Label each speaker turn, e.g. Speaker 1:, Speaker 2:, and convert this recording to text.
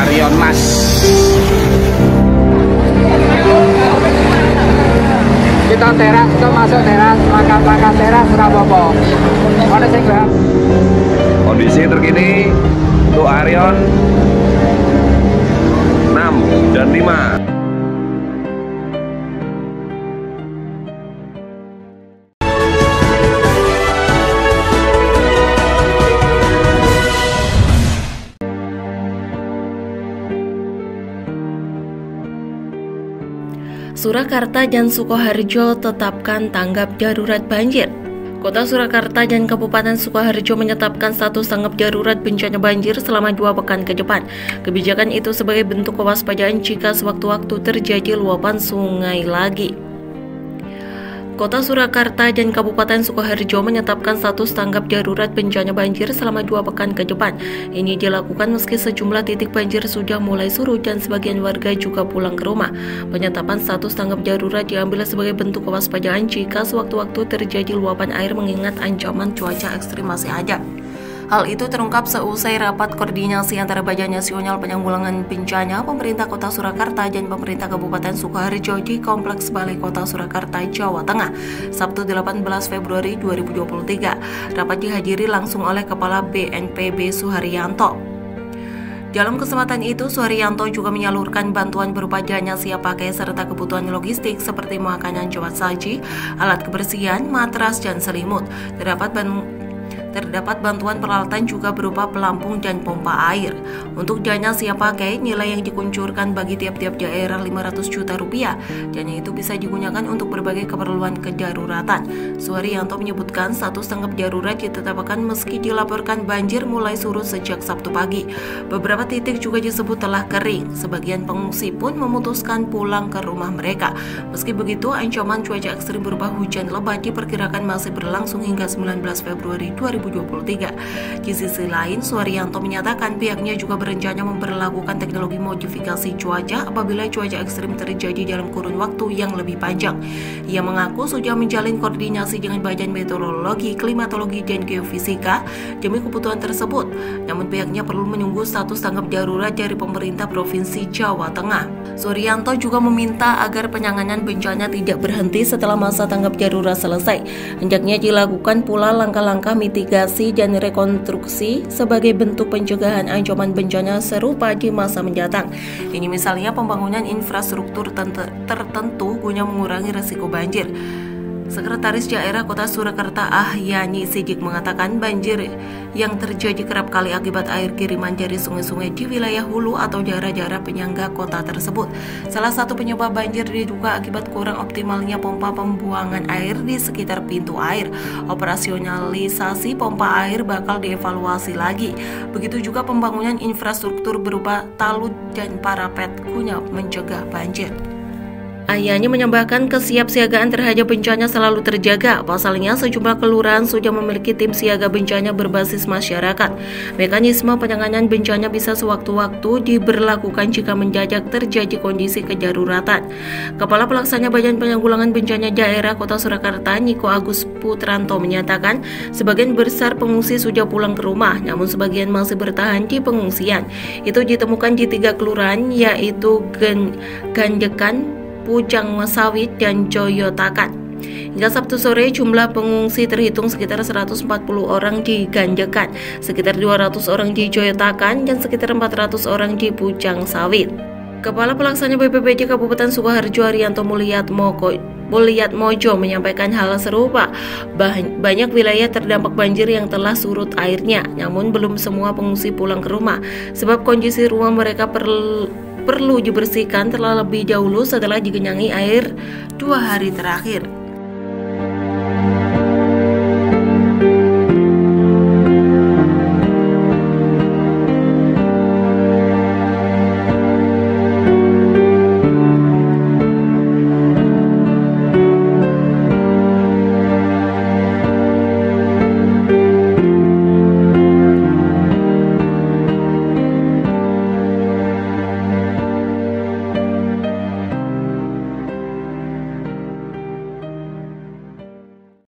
Speaker 1: Arion Mas. Kita teras, kita masuk teras, langkah teras Rapopo. Mana sih Bang? Kondisi terkini untuk Arion 6 dan 5.
Speaker 2: Surakarta dan Sukoharjo tetapkan tanggap darurat banjir. Kota Surakarta dan Kabupaten Sukoharjo menetapkan status tanggap darurat bencana banjir selama 2 pekan ke depan. Kebijakan itu sebagai bentuk kewaspadaan jika sewaktu-waktu terjadi luapan sungai lagi. Kota Surakarta dan Kabupaten Sukoharjo menetapkan status tanggap darurat bencana banjir selama 2 pekan ke depan. Ini dilakukan meski sejumlah titik banjir sudah mulai surut dan sebagian warga juga pulang ke rumah. Penetapan status tanggap darurat diambil sebagai bentuk kewaspadaan jika sewaktu-waktu terjadi luapan air mengingat ancaman cuaca ekstrim masih ada. Hal itu terungkap seusai rapat koordinasi antara Badan Nasional Penanggulangan Bencana, Pemerintah Kota Surakarta dan Pemerintah Kabupaten Sukoharjo di Kompleks Balai Kota Surakarta, Jawa Tengah, Sabtu 18 Februari 2023. Rapat dihadiri langsung oleh Kepala BNPB Suharyanto. Dalam kesempatan itu, Suharyanto juga menyalurkan bantuan berupa dana siap pakai serta kebutuhan logistik seperti makanan cepat saji, alat kebersihan, matras, dan selimut. Terdapat bantuan peralatan juga berupa pelampung dan pompa air. Untuk dana siap pakai, nilai yang dikuncurkan bagi tiap-tiap daerah 500 juta rupiah. Dana itu bisa digunakan untuk berbagai keperluan kedaruratan. Suharyanto menyebutkan status tanggap darurat ditetapkan meski dilaporkan banjir mulai surut sejak Sabtu pagi. Beberapa titik juga disebut telah kering. Sebagian pengungsi pun memutuskan pulang ke rumah mereka. Meski begitu, ancaman cuaca ekstrim berupa hujan lebat diperkirakan masih berlangsung hingga 19 Februari 2023. Di sisi lain, Suharyanto menyatakan pihaknya juga berencana memperlakukan teknologi modifikasi cuaca apabila cuaca ekstrim terjadi dalam kurun waktu yang lebih panjang. Ia mengaku sudah menjalin koordinasi dengan Badan Meteorologi, Klimatologi, dan Geofisika demi kebutuhan tersebut. Namun pihaknya perlu menunggu status tanggap darurat dari pemerintah Provinsi Jawa Tengah. Suharyanto juga meminta agar penanganan bencana tidak berhenti setelah masa tanggap darurat selesai. Hendaknya dilakukan pula langkah-langkah mitigasi dan rekonstruksi sebagai bentuk pencegahan ancaman bencana serupa di masa mendatang. Ini misalnya pembangunan infrastruktur tertentu guna mengurangi risiko banjir. Sekretaris Daerah Kota Surakarta Ahyani Sidik mengatakan banjir yang terjadi kerap kali akibat air kiriman dari sungai-sungai di wilayah hulu atau daerah-daerah penyangga kota tersebut. Salah satu penyebab banjir diduga akibat kurang optimalnya pompa pembuangan air di sekitar pintu air. Operasionalisasi pompa air bakal dievaluasi lagi. Begitu juga pembangunan infrastruktur berupa talut dan parapet guna mencegah banjir. Ahyani menambahkan kesiapsiagaan terhadap bencana selalu terjaga. Pasalnya, sejumlah kelurahan sudah memiliki tim siaga bencana berbasis masyarakat. Mekanisme penanganan bencana bisa sewaktu-waktu diberlakukan jika mendadak terjadi kondisi kedaruratan. Kepala Pelaksana Badan Penanggulangan Bencana Daerah Kota Surakarta, Niko Agus Putranto, menyatakan sebagian besar pengungsi sudah pulang ke rumah, namun sebagian masih bertahan di pengungsian. Itu ditemukan di 3 kelurahan, yaitu Gandekan, Pujang Sawit, dan Joyotakan. Hingga Sabtu sore, jumlah pengungsi terhitung sekitar 140 orang di Gandekan, sekitar 200 orang di Joyotakan, dan sekitar 400 orang di Pujang Sawit. Kepala Pelaksana BPBD Kabupaten Sukoharjo, Arianto Mulyatmojo, menyampaikan hal serupa. Banyak wilayah terdampak banjir yang telah surut airnya, namun belum semua pengungsi pulang ke rumah, sebab kondisi rumah mereka perlu dibersihkan terlebih dahulu setelah digenangi air 2 hari terakhir.